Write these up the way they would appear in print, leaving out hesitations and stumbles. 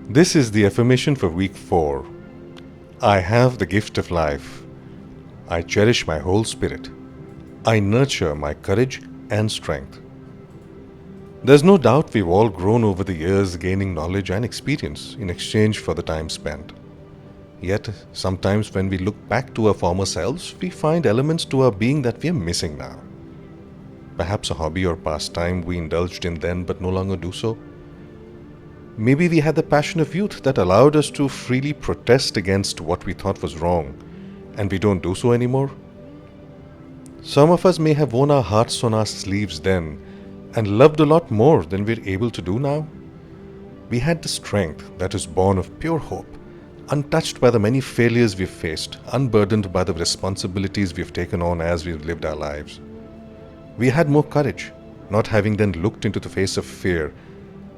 This is the affirmation for week 4. I have the gift of life. I cherish my whole spirit. I nurture my courage and strength. There's no doubt we've all grown over the years, gaining knowledge and experience in exchange for the time spent. Yet, sometimes when we look back to our former selves, we find elements to our being that we are missing now. Perhaps a hobby or pastime we indulged in then but no longer do so. Maybe we had the passion of youth that allowed us to freely protest against what we thought was wrong, and we don't do so anymore. Some of us may have worn our hearts on our sleeves then and loved a lot more than we're able to do now. We had the strength that is born of pure hope, untouched by the many failures we've faced, unburdened by the responsibilities we've taken on as we've lived our lives. We had more courage, not having then looked into the face of fear,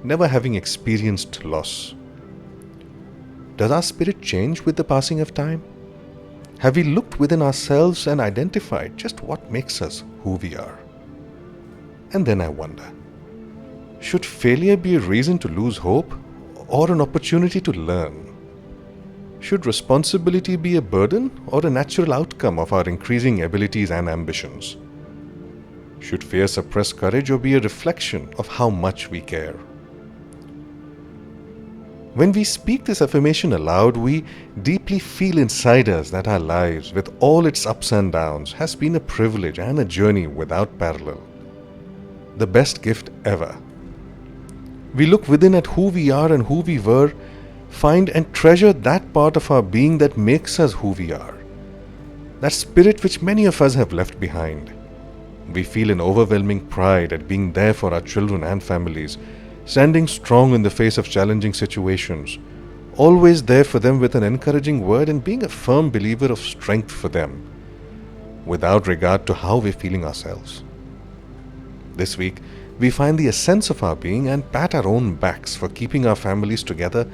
never having experienced loss. Does our spirit change with the passing of time? Have we looked within ourselves and identified just what makes us who we are? And then I wonder, should failure be a reason to lose hope or an opportunity to learn? Should responsibility be a burden or a natural outcome of our increasing abilities and ambitions? Should fear suppress courage or be a reflection of how much we care? When we speak this affirmation aloud, we deeply feel inside us that our lives, with all its ups and downs, has been a privilege and a journey without parallel. The best gift ever. We look within at who we are and who we were, find and treasure that part of our being that makes us who we are. That spirit which many of us have left behind. We feel an overwhelming pride at being there for our children and families, standing strong in the face of challenging situations, always there for them with an encouraging word and being a firm believer of strength for them, without regard to how we're feeling ourselves. This week, we find the essence of our being and pat our own backs for keeping our families together,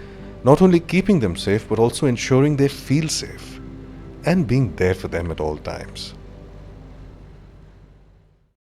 not only keeping them safe but also ensuring they feel safe and being there for them at all times.